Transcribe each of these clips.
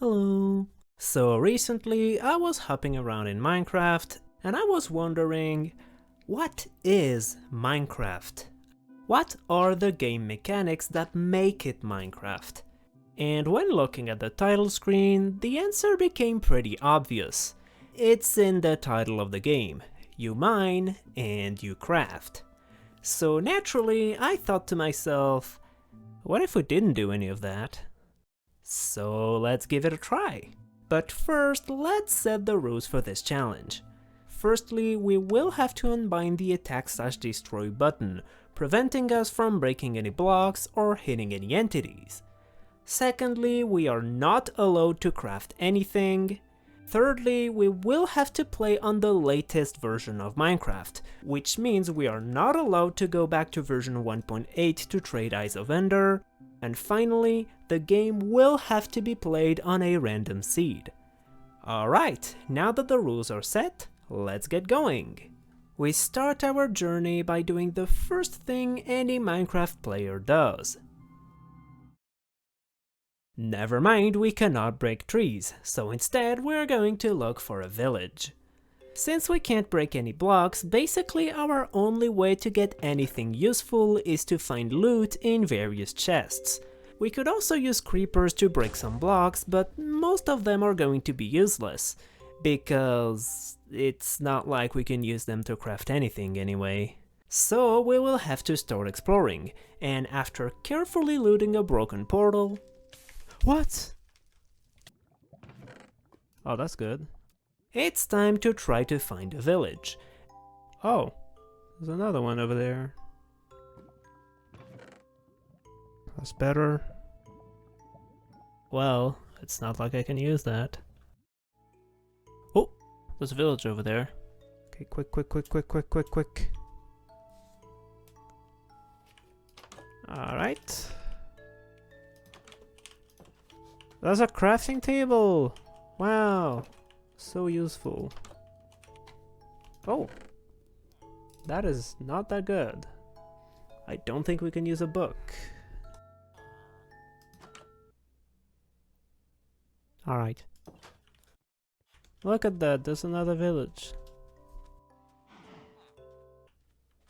Hello. So recently I was hopping around in Minecraft and I was wondering, what is Minecraft? What are the game mechanics that make it Minecraft? And when looking at the title screen, the answer became pretty obvious. It's in the title of the game. You mine and you craft. So naturally I thought to myself, what if we didn't do any of that? So let's give it a try. But first, let's set the rules for this challenge. Firstly, we will have to unbind the attack/destroy button, preventing us from breaking any blocks or hitting any entities. Secondly, we are not allowed to craft anything. Thirdly, we will have to play on the latest version of Minecraft, which means we are not allowed to go back to version 1.8 to trade Eyes of Ender. And finally, the game will have to be played on a random seed. Alright, now that the rules are set, let's get going. We start our journey by doing the first thing any Minecraft player does. Never mind, we cannot break trees, so instead we're going to look for a village. Since we can't break any blocks, basically our only way to get anything useful is to find loot in various chests. We could also use creepers to break some blocks, but most of them are going to be useless, because it's not like we can use them to craft anything anyway. So we will have to start exploring, and after carefully looting a broken portal... What? Oh, that's good. It's time to try to find a village. Oh, there's another one over there. That's better. Well, it's not like I can use that. Oh, there's a village over there. Okay, quick. Alright. There's a crafting table! Wow! So useful. Oh! That is not that good. I don't think we can use a book. Alright. Look at that, there's another village.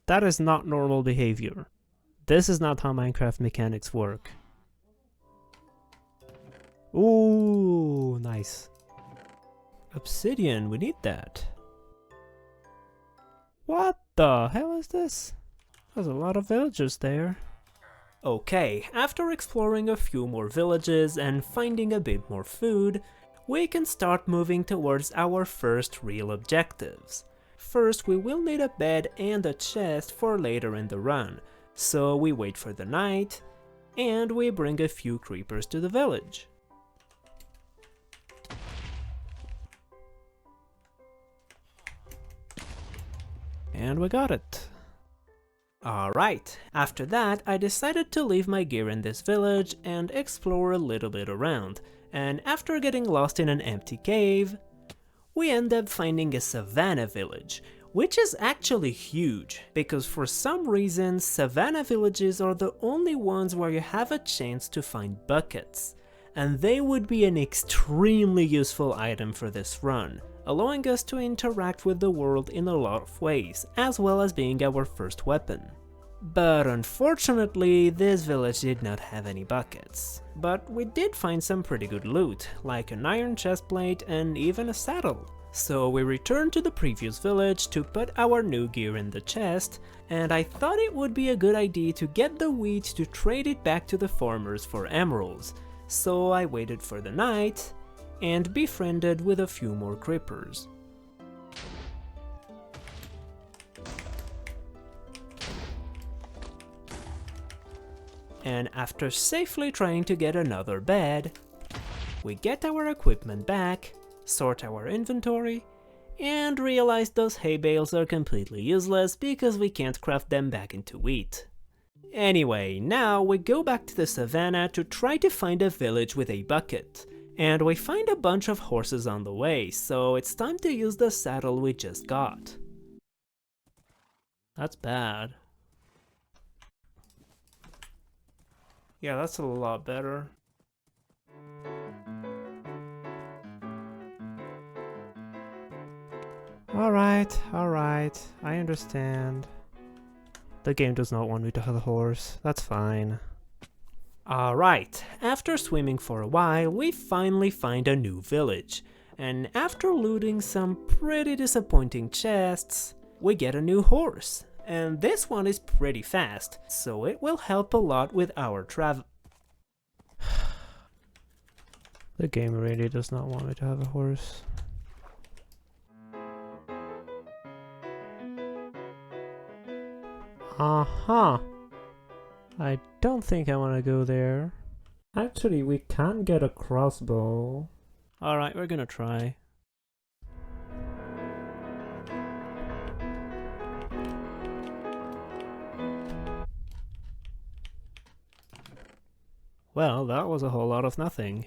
That is not normal behavior. This is not how Minecraft mechanics work. Ooh, nice. Obsidian, we need that. What the hell is this? There's a lot of villagers there. Okay, after exploring a few more villages and finding a bit more food, we can start moving towards our first real objectives. First, we will need a bed and a chest for later in the run, so we wait for the night, and we bring a few creepers to the village. And we got it. Alright, after that I decided to leave my gear in this village and explore a little bit around, and after getting lost in an empty cave, we end up finding a savanna village, which is actually huge, because for some reason savanna villages are the only ones where you have a chance to find buckets, and they would be an extremely useful item for this run, allowing us to interact with the world in a lot of ways, as well as being our first weapon. But unfortunately, this village did not have any buckets. But we did find some pretty good loot, like an iron chestplate and even a saddle. So we returned to the previous village to put our new gear in the chest, and I thought it would be a good idea to get the wheat to trade it back to the farmers for emeralds. So I waited for the night, and befriended with a few more creepers. And after safely trying to get another bed, we get our equipment back, sort our inventory, and realize those hay bales are completely useless because we can't craft them back into wheat. Anyway, now we go back to the savannah to try to find a village with a bucket. And we find a bunch of horses on the way, so it's time to use the saddle we just got. That's bad. Yeah, that's a lot better. Alright, I understand. The game does not want me to have a horse, that's fine. Alright, after swimming for a while, we finally find a new village. And after looting some pretty disappointing chests, we get a new horse. And this one is pretty fast, so it will help a lot with our travel. The game really does not want me to have a horse. Uh-huh. I don't think I want to go there. Actually, we can't get a crossbow. Alright, we're gonna try. Well, that was a whole lot of nothing.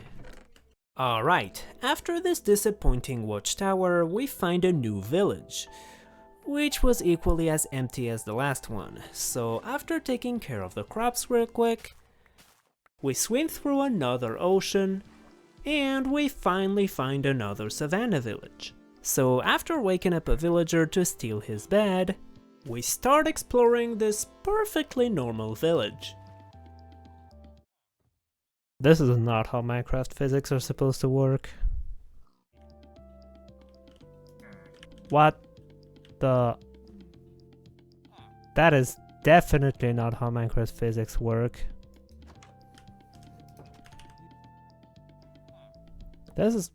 Alright, after this disappointing watchtower, we find a new village, which was equally as empty as the last one. So after taking care of the crops real quick, we swim through another ocean, and we finally find another savannah village. So after waking up a villager to steal his bed, we start exploring this perfectly normal village. This is not how Minecraft physics are supposed to work. What the... That is definitely not how Minecraft physics work. This is...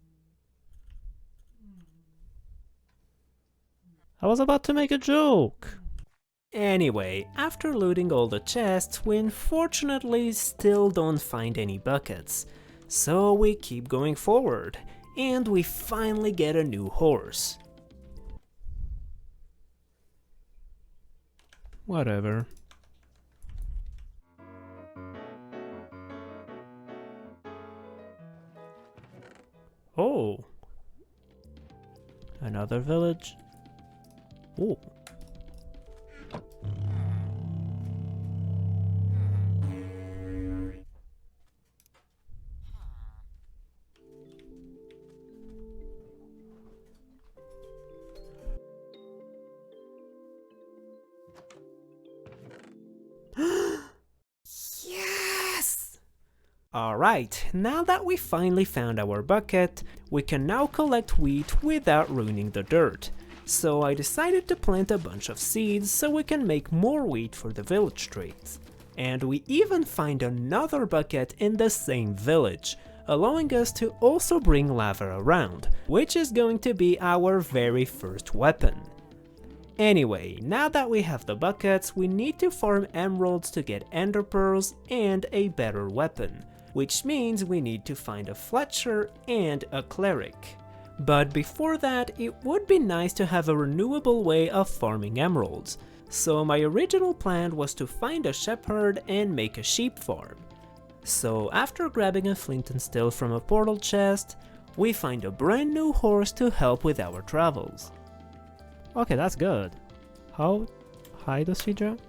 I was about to make a joke! Anyway, after looting all the chests, we unfortunately still don't find any buckets. So we keep going forward, and we finally get a new horse. Whatever. Oh! Another village? Oh! Yes! Alright, now that we finally found our bucket, we can now collect wheat without ruining the dirt. So I decided to plant a bunch of seeds so we can make more wheat for the village trades. And we even find another bucket in the same village, allowing us to also bring lava around, which is going to be our very first weapon. Anyway, now that we have the buckets, we need to farm emeralds to get ender pearls and a better weapon, which means we need to find a Fletcher and a cleric. But before that, it would be nice to have a renewable way of farming emeralds, so my original plan was to find a shepherd and make a sheep farm. So after grabbing a flint and steel from a portal chest, we find a brand new horse to help with our travels. Okay, that's good. How high does he jump?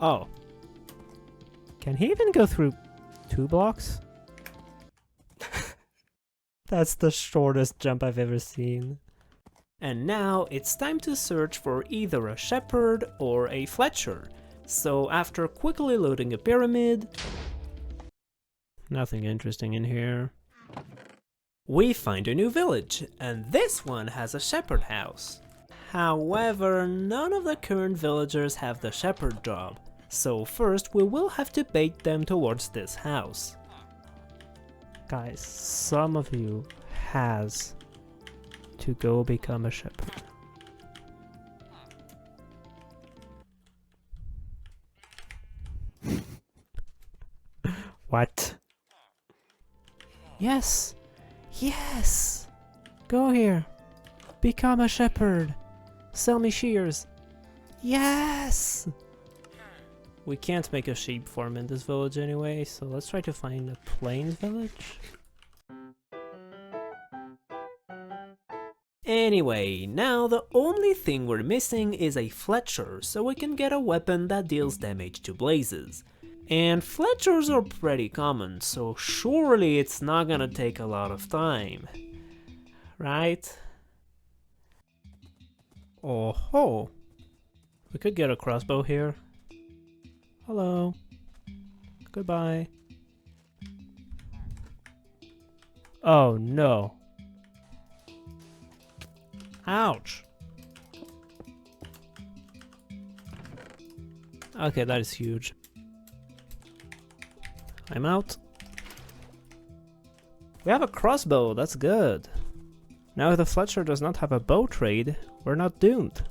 Oh. Can he even go through 2 blocks? That's the shortest jump I've ever seen. And now it's time to search for either a shepherd or a Fletcher. So after quickly loading a pyramid... Nothing interesting in here. We find a new village, and this one has a shepherd house. However, none of the current villagers have the shepherd job, so first we will have to bait them towards this house. Guys, some of you has to go become a shepherd. What? Yes! Yes! Go here! Become a shepherd! Sell me shears! Yes! We can't make a sheep farm in this village anyway, so let's try to find a plains village. Anyway, now the only thing we're missing is a Fletcher, so we can get a weapon that deals damage to blazes. And Fletchers are pretty common, so surely it's not gonna take a lot of time. Right? Oh ho! We could get a crossbow here. Hello. Goodbye. Oh no. Ouch. Okay, that is huge. I'm out. We have a crossbow, that's good. Now if the Fletcher does not have a bow trade, we're not doomed.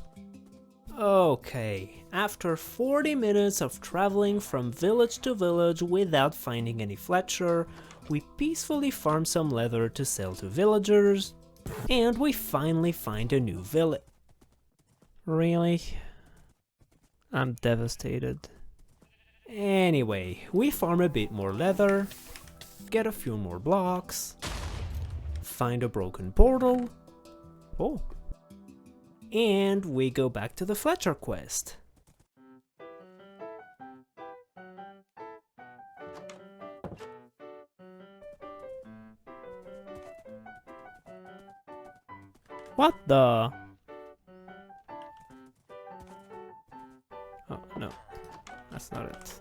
Okay, after 40 minutes of traveling from village to village without finding any Fletcher, we peacefully farm some leather to sell to villagers, and we finally find a new village. Really? I'm devastated. Anyway, we farm a bit more leather, get a few more blocks, find a broken portal, oh, and we go back to the Fletcher quest. What the? Oh, no. That's not it.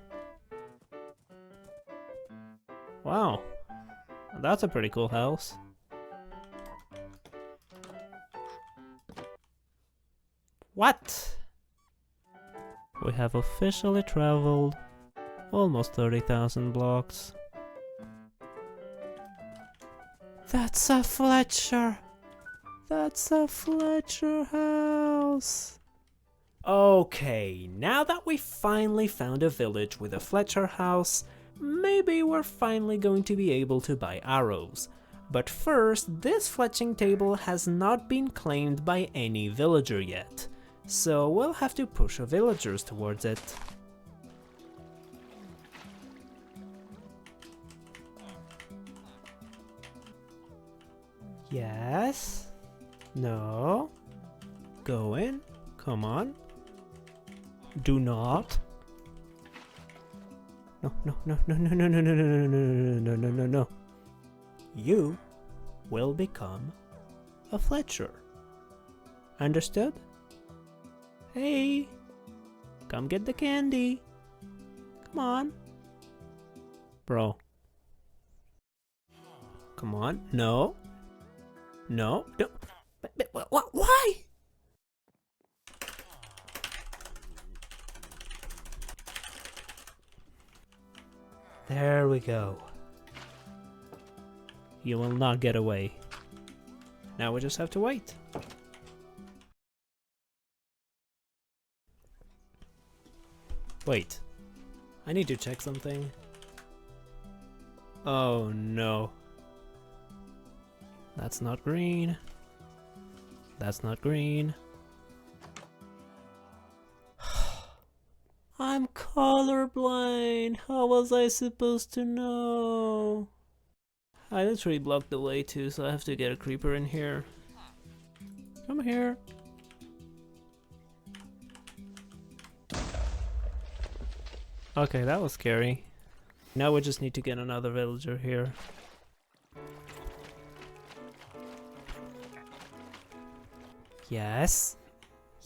Wow. That's a pretty cool house. What? We have officially traveled almost 30,000 blocks. That's a Fletcher! That's a Fletcher house! Okay, now that we finally found a village with a Fletcher house, maybe we're finally going to be able to buy arrows. But first, this fletching table has not been claimed by any villager yet, so we'll have to push our villagers towards it. Yes? No? Go in? Come on? Do not? No, no, no, no, no, no, no, no, no, no, no, no, no, no, no. You will become a Fletcher. Understood? Hey, come get the candy. Come on. Bro. Come on. No. No. No. Why? There we go. You will not get away. Now we just have to wait. Wait. I need to check something. Oh no. That's not green. That's not green. I'm colorblind. How was I supposed to know? I literally blocked the way too, so I have to get a creeper in here. Come here. Okay, that was scary. Now we just need to get another villager here. Yes.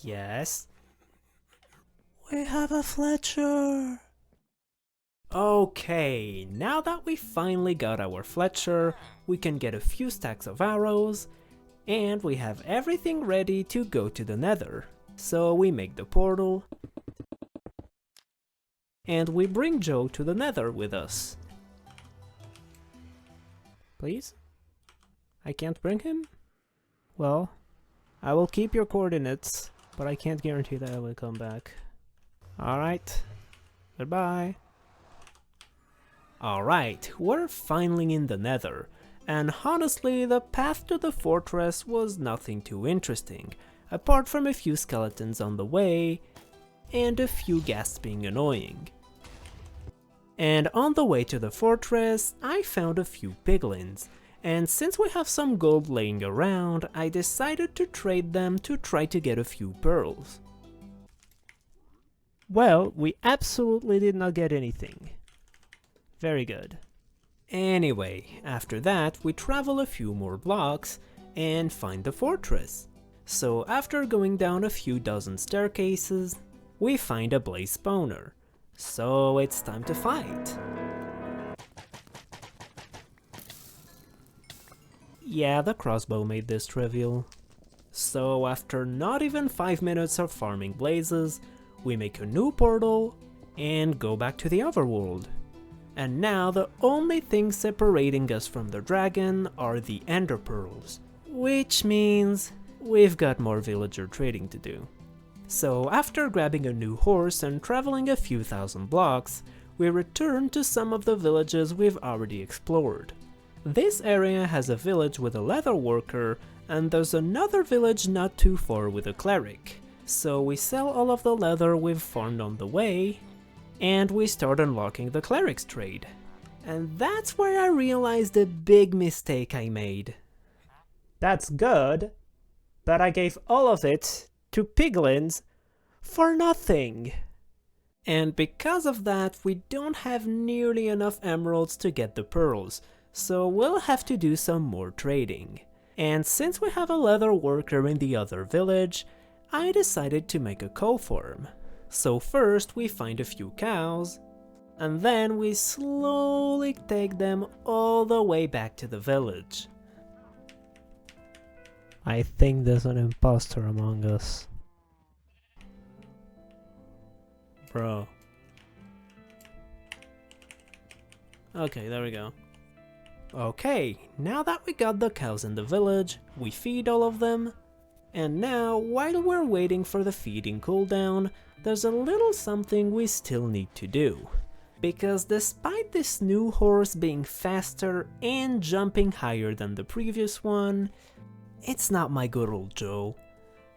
Yes. We have a Fletcher! Okay, now that we finally got our Fletcher, we can get a few stacks of arrows, and we have everything ready to go to the Nether. So we make the portal, and we bring Joe to the Nether with us. Please? I can't bring him? Well, I will keep your coordinates, but I can't guarantee that I will come back. Alright, goodbye. Alright, we're finally in the Nether, and honestly the path to the fortress was nothing too interesting, apart from a few skeletons on the way, and a few ghasts being annoying. And on the way to the fortress, I found a few piglins, and since we have some gold laying around, I decided to trade them to try to get a few pearls. Well, we absolutely did not get anything. Very good. Anyway, after that we travel a few more blocks and find the fortress. So after going down a few dozen staircases, we find a blaze spawner. So it's time to fight. Yeah, the crossbow made this trivial. So after not even 5 minutes of farming blazes, we make a new portal and go back to the overworld. And now the only thing separating us from the dragon are the ender pearls, which means we've got more villager trading to do. So after grabbing a new horse and traveling a few thousand blocks, we return to some of the villages we've already explored. This area has a village with a leather worker, and there's another village not too far with a cleric. So we sell all of the leather we've farmed on the way, and we start unlocking the cleric's trade. And that's where I realized the big mistake I made. That's good, but I gave all of it to piglins for nothing. And because of that, we don't have nearly enough emeralds to get the pearls, so we'll have to do some more trading. And since we have a leather worker in the other village, I decided to make a cow farm. So first we find a few cows, and then we slowly take them all the way back to the village. I think there's an imposter among us. Bro. Okay, there we go. Okay, now that we got the cows in the village, we feed all of them. And now, while we're waiting for the feeding cooldown, there's a little something we still need to do. Because despite this new horse being faster and jumping higher than the previous one, it's not my good old Joe.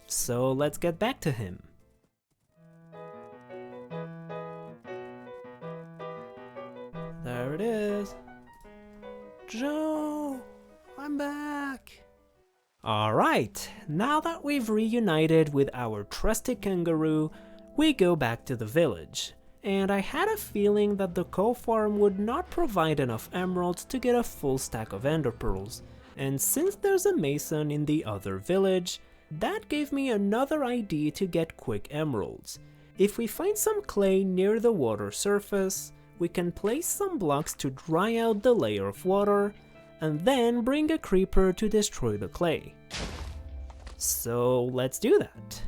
So let's get back to him. There it is. Joe, I'm back. Alright, now that we've reunited with our trusty kangaroo, we go back to the village. And I had a feeling that the cow farm would not provide enough emeralds to get a full stack of ender pearls. And since there's a mason in the other village, that gave me another idea to get quick emeralds. If we find some clay near the water surface, we can place some blocks to dry out the layer of water, and then bring a creeper to destroy the clay. So let's do that.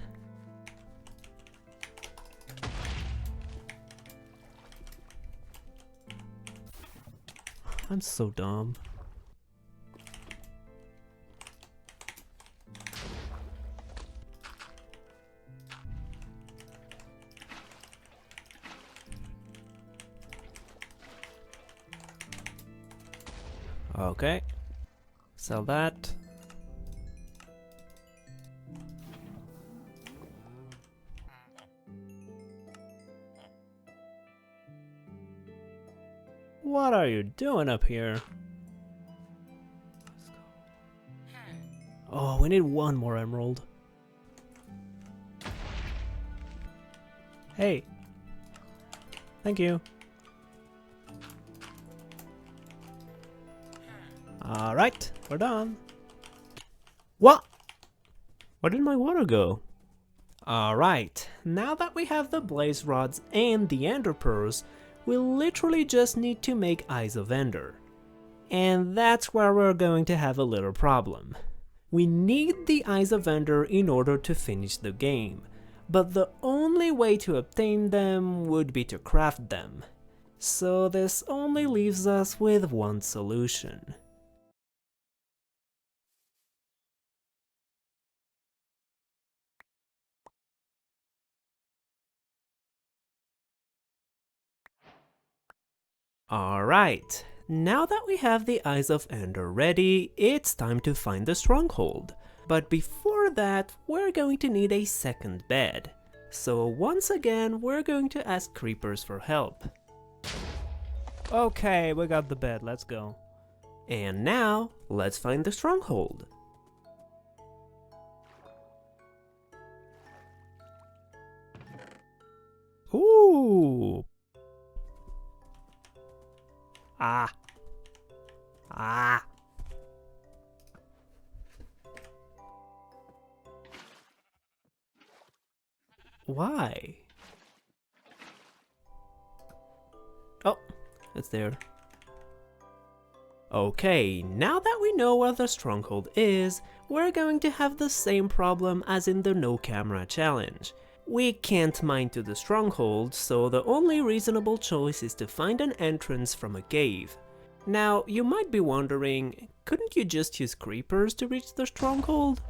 I'm so dumb. Okay, sell that. What are you doing up here? Oh, we need one more emerald. Hey. Thank you. Alright, we're done. What? Where did my water go? Alright, now that we have the blaze rods and the ender pearls, we literally just need to make Eyes of Ender. And that's where we're going to have a little problem. We need the Eyes of Ender in order to finish the game, but the only way to obtain them would be to craft them. So this only leaves us with one solution. Alright, now that we have the Eyes of Ender ready, it's time to find the stronghold. But before that, we're going to need a second bed. So once again, we're going to ask creepers for help. Okay, we got the bed, let's go. And now, let's find the stronghold. Ooh! Ah. Ah. Why? Oh, it's there. Okay, now that we know where the stronghold is, we're going to have the same problem as in the no camera challenge. We can't mine to the stronghold, so the only reasonable choice is to find an entrance from a cave. Now, you might be wondering, couldn't you just use creepers to reach the stronghold?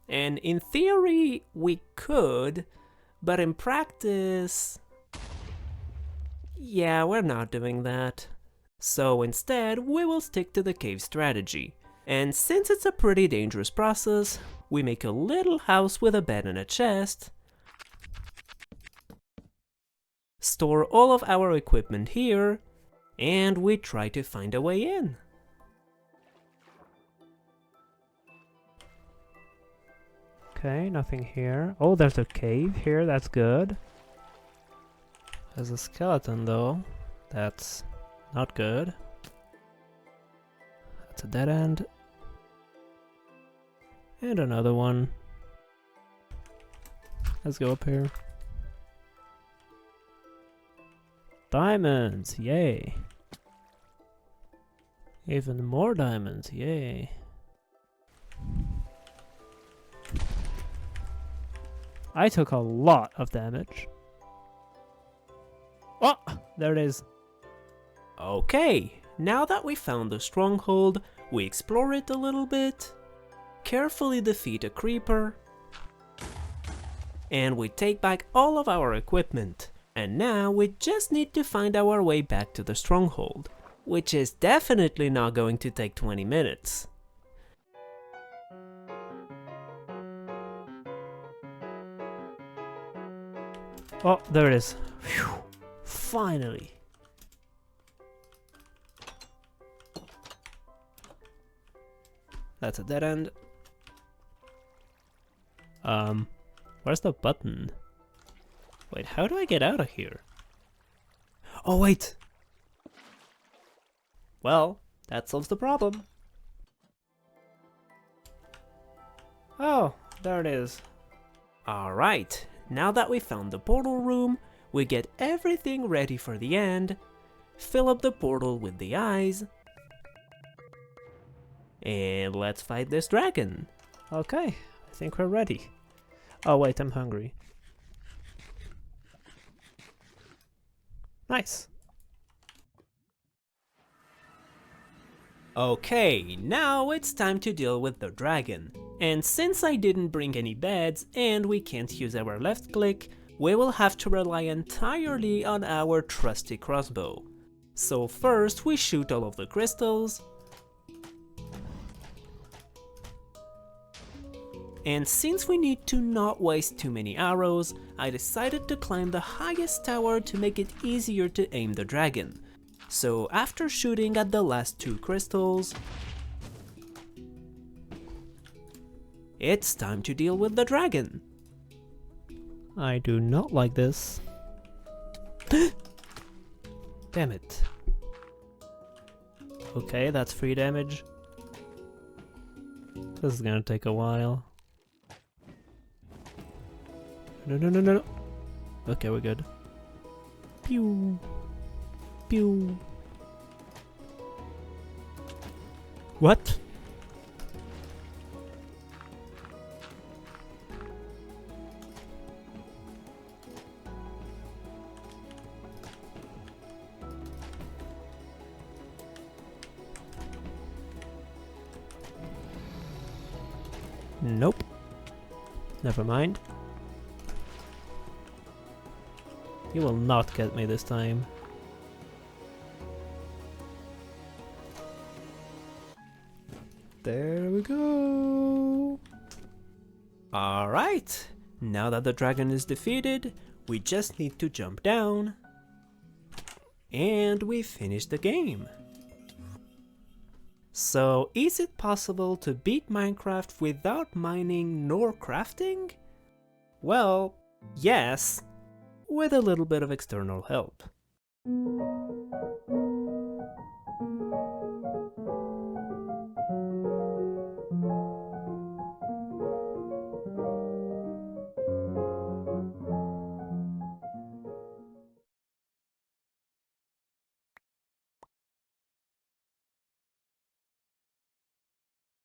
And in theory, we could, but in practice... yeah, we're not doing that. So instead, we will stick to the cave strategy. And since it's a pretty dangerous process, we make a little house with a bed and a chest, store all of our equipment here, and we try to find a way in. Okay, nothing here. Oh, there's a cave here, that's good. There's a skeleton though, that's not good. That's a dead end. And another one. Let's go up here. Diamonds, yay. Even more diamonds, yay. I took a lot of damage. Oh, there it is. Okay, now that we found the stronghold, we explore it a little bit, carefully defeat a creeper, and we take back all of our equipment. And now we just need to find our way back to the stronghold, which is definitely not going to take 20 minutes. Oh, there it is. Phew. Finally. That's a dead end. Where's the button? Wait, how do I get out of here? Oh, wait! Well, that solves the problem. Oh, there it is. Alright, now that we found the portal room, we get everything ready for the end, fill up the portal with the eyes, and let's fight this dragon. Okay, I think we're ready. Oh wait, I'm hungry. Nice. Okay, now it's time to deal with the dragon. And since I didn't bring any beds and we can't use our left click, we will have to rely entirely on our trusty crossbow. So first we shoot all of the crystals. And since we need to not waste too many arrows, I decided to climb the highest tower to make it easier to aim the dragon. So after shooting at the last 2 crystals, it's time to deal with the dragon. I do not like this. Damn it. Okay, that's 3 damage. This is gonna take a while. No. Okay, we're good. Pew. Pew. What? Nope. Never mind. You will not get me this time. There we go. Alright, now that the dragon is defeated, we just need to jump down. And we finish the game. So, is it possible to beat Minecraft without mining nor crafting? Well, yes, with a little bit of external help.